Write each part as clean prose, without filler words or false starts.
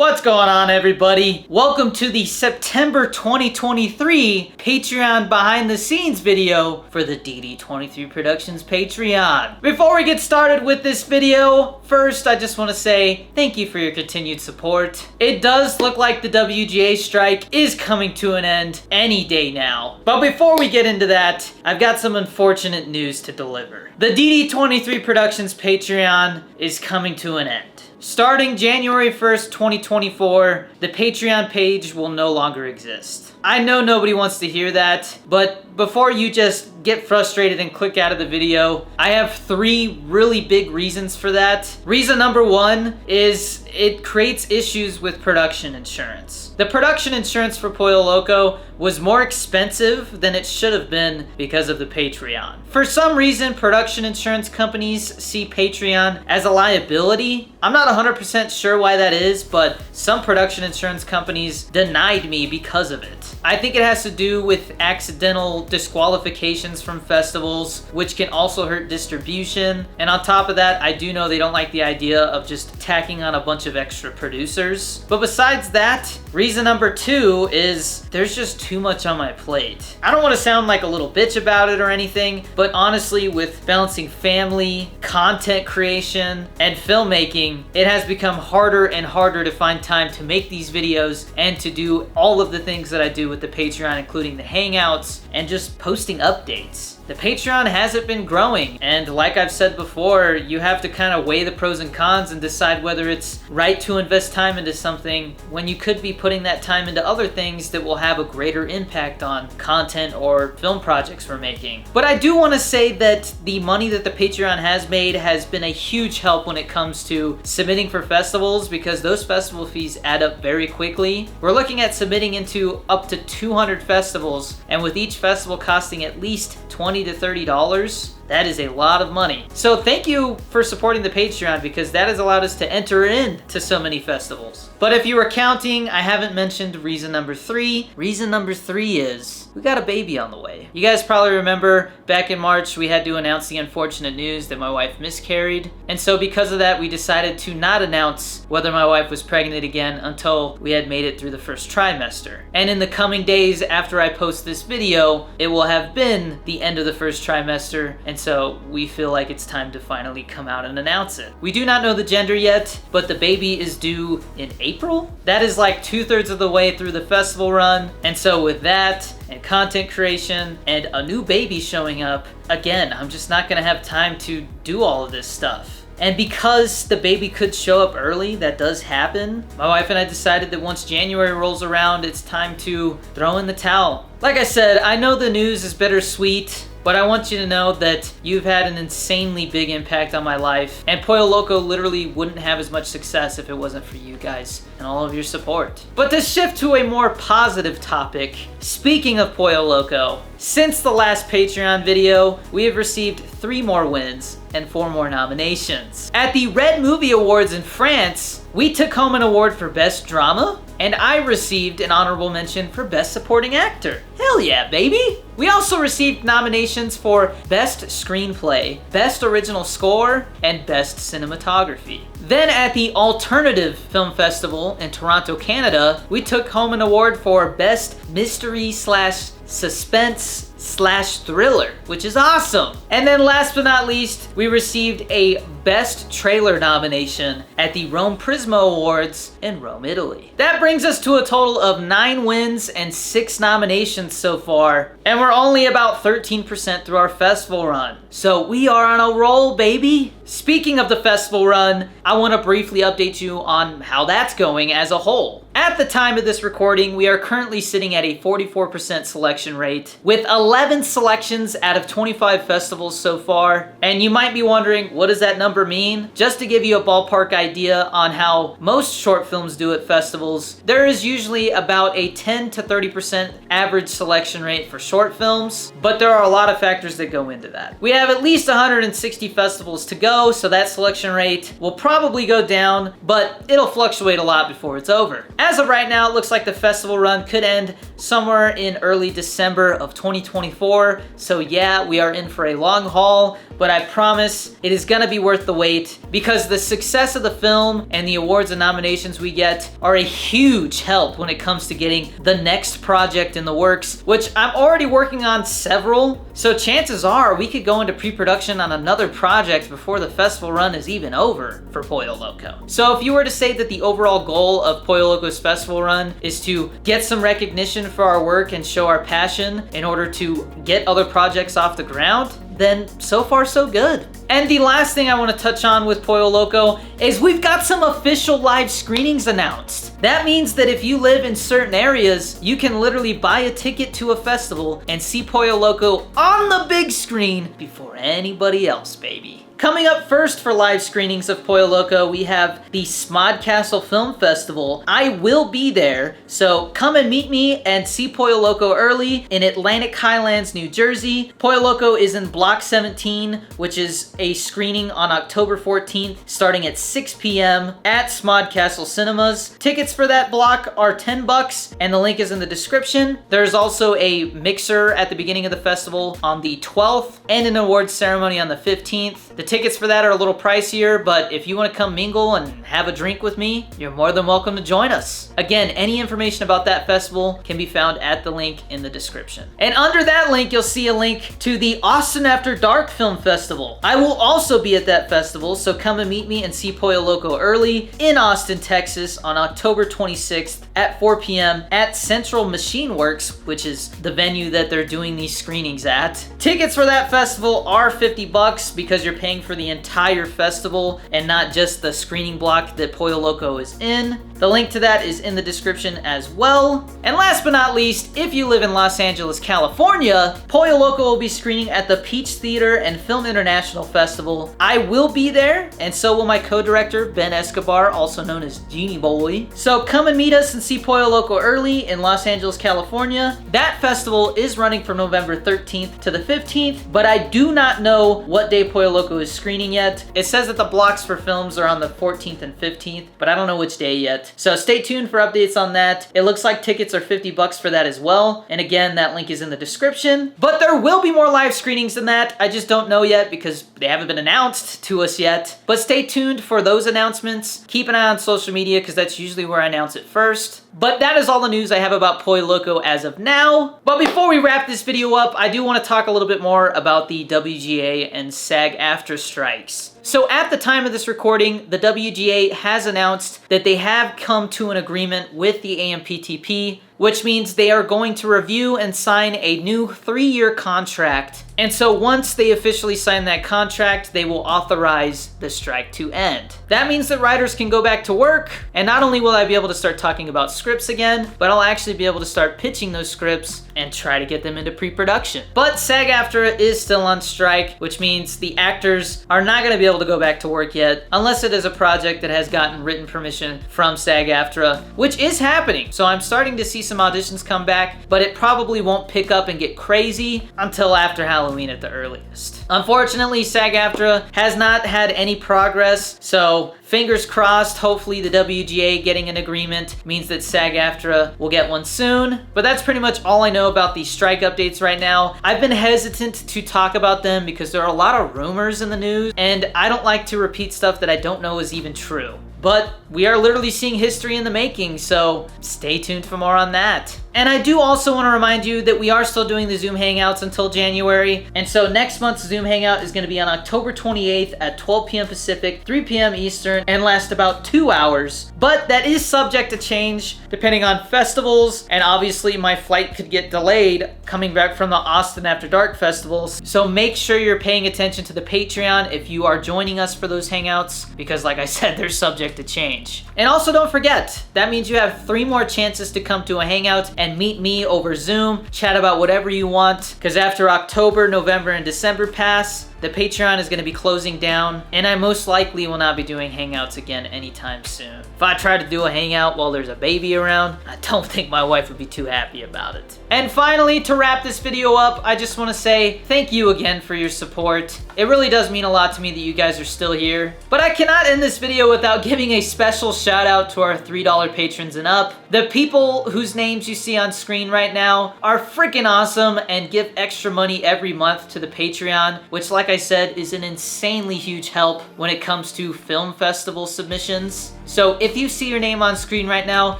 What's going on, everybody? Welcome to the September 2023 Patreon behind the scenes video for the DD23 Productions Patreon. Before we get started with this video, first I just want to say thank you for your continued support. It does look like the WGA strike is coming to an end any day now. But before we get into that, I've got some unfortunate news to deliver. The DD23 Productions Patreon is coming to an end. Starting January 1st, 2024, the Patreon page will no longer exist. I know nobody wants to hear that, but before you just get frustrated and click out of the video, I have 3 really big reasons for that. Reason number 1 is it creates issues with production insurance. The production insurance for Pollo Loco was more expensive than it should have been because of the Patreon. For some reason, production insurance companies see Patreon as a liability. I'm not 100% sure why that is, but some production insurance companies denied me because of it. I think it has to do with accidental disqualifications from festivals, which can also hurt distribution. And on top of that, I do know they don't like the idea of just tacking on a bunch of extra producers. But besides that, reason number 2 is there's just too much on my plate. I don't want to sound like a little bitch about it or anything, but honestly, with balancing family, content creation, and filmmaking, it has become harder and harder to find time to make these videos and to do all of the things that I do with the Patreon, including the hangouts and just posting updates. The Patreon hasn't been growing, and like I've said before, you have to kind of weigh the pros and cons and decide whether it's right to invest time into something when you could be putting that time into other things that will have a greater impact on content or film projects we're making. But I do want to say that the money that the Patreon has made has been a huge help when it comes to submitting for festivals, because those festival fees add up very quickly. We're looking at submitting into up to 200 festivals, and with each festival costing at least $20 to $30, that is a lot of money. So thank you for supporting the Patreon, because that has allowed us to enter into so many festivals. But if you were counting, I haven't mentioned reason number 3. Reason number 3 is we got a baby on the way. You guys probably remember back in March, we had to announce the unfortunate news that my wife miscarried. And so because of that, we decided to not announce whether my wife was pregnant again until we had made it through the first trimester. And in the coming days after I post this video, it will have been the end of the first trimester. And so we feel like it's time to finally come out and announce it. We do not know the gender yet, but the baby is due in April. That is like 2/3 of the way through the festival run. And so with that, and content creation, and a new baby showing up, again, I'm just not gonna have time to do all of this stuff. And because the baby could show up early, that does happen, my wife and I decided that once January rolls around, it's time to throw in the towel. Like I said, I know the news is bittersweet, but I want you to know that you've had an insanely big impact on my life, and Pollo Loco literally wouldn't have as much success if it wasn't for you guys and all of your support. But to shift to a more positive topic, speaking of Pollo Loco, since the last Patreon video, we have received 3 more wins and 4 more nominations. At the Red Movie Awards in France, we took home an award for Best Drama, and I received an honorable mention for Best Supporting Actor. Hell yeah, baby! We also received nominations for Best Screenplay, Best Original Score, and Best Cinematography. Then at the Alternative Film Festival in Toronto, Canada, we took home an award for Best Mystery / Suspense / Thriller, which is awesome. And then last but not least, we received a Best Trailer nomination at the Rome Prisma Awards in Rome, Italy. That brings us to a total of 9 wins and 6 nominations so far, and we're only about 13% through our festival run. So we are on a roll, baby. Speaking of the festival run, I want to briefly update you on how that's going as a whole. At the time of this recording, we are currently sitting at a 44% selection rate, with 11 selections out of 25 festivals so far. And you might be wondering, what does that number mean? Just to give you a ballpark idea on how most short films do at festivals, there is usually about a 10 to 30% average selection rate for short films, but there are a lot of factors that go into that. We have at least 160 festivals to go, so that selection rate will probably go down, but it'll fluctuate a lot before it's over. As of right now, it looks like the festival run could end somewhere in early December of 2024. So yeah, we are in for a long haul, but I promise it is gonna be worth the wait because the success of the film and the awards and nominations we get are a huge help when it comes to getting the next project in the works, which I'm already working on several. So chances are we could go into pre-production on another project before the festival run is even over for Pollo Loco. So if you were to say that the overall goal of Pollo Loco's festival run is to get some recognition for our work and show our passion in order to get other projects off the ground, then so far so good. And the last thing I want to touch on with Pollo Loco is we've got some official live screenings announced. That means that if you live in certain areas, you can literally buy a ticket to a festival and see Pollo Loco on the big screen before anybody else, baby. Coming up first for live screenings of Pollo Loco, we have the Smodcastle Film Festival. I will be there, so come and meet me and see Pollo Loco early in Atlantic Highlands, New Jersey. Pollo Loco is in Block 17, which is a screening on October 14th, starting at 6 p.m. at Smodcastle Cinemas. Tickets for that block are $10, and the link is in the description. There's also a mixer at the beginning of the festival on the 12th, and an awards ceremony on the 15th. The tickets for that are a little pricier, but if you want to come mingle and have a drink with me, you're more than welcome to join us. Again, any information about that festival can be found at the link in the description. And under that link, you'll see a link to the Austin After Dark Film Festival. I will also be at that festival, so come and meet me and see Pollo Loco early in Austin, Texas on October 26th at 4 p.m. at Central Machine Works, which is the venue that they're doing these screenings at. Tickets for that festival are $50 because you're paying for the entire festival and not just the screening block that Pollo Loco is in. The link to that is in the description as well. And last but not least, if you live in Los Angeles, California, Pollo Loco will be screening at the Peach Theater and Film International Festival. I will be there, and so will my co-director, Ben Escobar, also known as Genie Boy. So come and meet us and see Pollo Loco early in Los Angeles, California. That festival is running from November 13th to the 15th, but I do not know what day Pollo Loco is screening yet. It says that the blocks for films are on the 14th and 15th, but I don't know which day yet. So stay tuned for updates on that. It looks like tickets are $50 for that as well. And again, that link is in the description. But there will be more live screenings than that. I just don't know yet because they haven't been announced to us yet. But stay tuned for those announcements. Keep an eye on social media because that's usually where I announce it first. But that is all the news I have about Pollo Loco as of now. But before we wrap this video up, I do want to talk a little bit more about the WGA and SAG-AFTRA strikes. So at the time of this recording, the WGA has announced that they have come to an agreement with the AMPTP, which means they are going to review and sign a new 3-year contract. And so once they officially sign that contract, they will authorize the strike to end. That means that writers can go back to work, and not only will I be able to start talking about scripts again, but I'll actually be able to start pitching those scripts and try to get them into pre-production. But SAG-AFTRA is still on strike, which means the actors are not going to be able to go back to work yet, unless it is a project that has gotten written permission from SAG-AFTRA, which is happening. So I'm starting to see some auditions come back, but it probably won't pick up and get crazy until after Halloween at the earliest. Unfortunately, SAG-AFTRA has not had any progress, so fingers crossed, hopefully the WGA getting an agreement means that SAG-AFTRA will get one soon. But that's pretty much all I know about these strike updates right now. I've been hesitant to talk about them because there are a lot of rumors in the news, and I don't like to repeat stuff that I don't know is even true. But we are literally seeing history in the making, so stay tuned for more on that. And I do also want to remind you that we are still doing the Zoom Hangouts until January. And so next month's Zoom Hangout is going to be on October 28th at 12 p.m. Pacific, 3 p.m. Eastern, and last about 2 hours. But that is subject to change depending on festivals, and obviously my flight could get delayed coming back from the Austin After Dark festivals. So make sure you're paying attention to the Patreon if you are joining us for those Hangouts, because like I said, they're subject to change. And also don't forget, that means you have 3 more chances to come to a Hangout and meet me over Zoom, chat about whatever you want, because after October, November, and December pass, the Patreon is going to be closing down, and I most likely will not be doing Hangouts again anytime soon. If I try to do a Hangout while there's a baby around, I don't think my wife would be too happy about it. And finally, to wrap this video up, I just want to say thank you again for your support. It really does mean a lot to me that you guys are still here. But I cannot end this video without giving a special shout out to our $3 patrons and up. The people whose names you see on screen right now are freaking awesome and give extra money every month to the Patreon, which, like I said, is an insanely huge help when it comes to film festival submissions. So if you see your name on screen right now,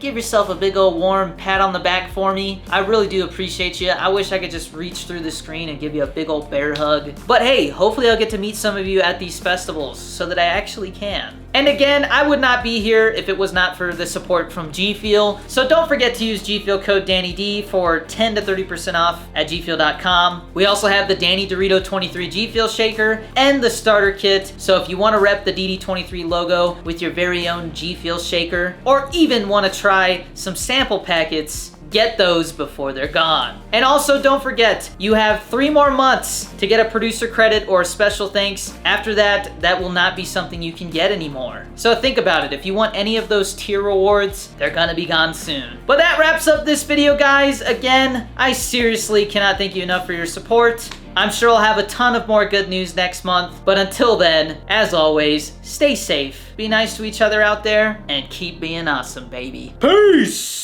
give yourself a big old warm pat on the back for me. I really do appreciate you. I wish I could just reach through the screen and give you a big old bear hug. But hey, hopefully I'll get to meet some of you at these festivals so that I actually can. And again, I would not be here if it was not for the support from G Fuel. So don't forget to use G Fuel code DannyD for 10 to 30% off at gfuel.com. We also have the Danny Dorito 23 G Fuel shaker and the starter kit. So if you want to rep the DD23 logo with your very own G Fuel shaker, or even want to try some sample packets, get those before they're gone. And also don't forget, you have 3 more months to get a producer credit or a special thanks. After that, that will not be something you can get anymore. So think about it. If you want any of those tier rewards, they're gonna be gone soon. But that wraps up this video, guys. Again, I seriously cannot thank you enough for your support. I'm sure I'll have a ton of more good news next month. But until then, as always, stay safe, be nice to each other out there, and keep being awesome, baby. Peace!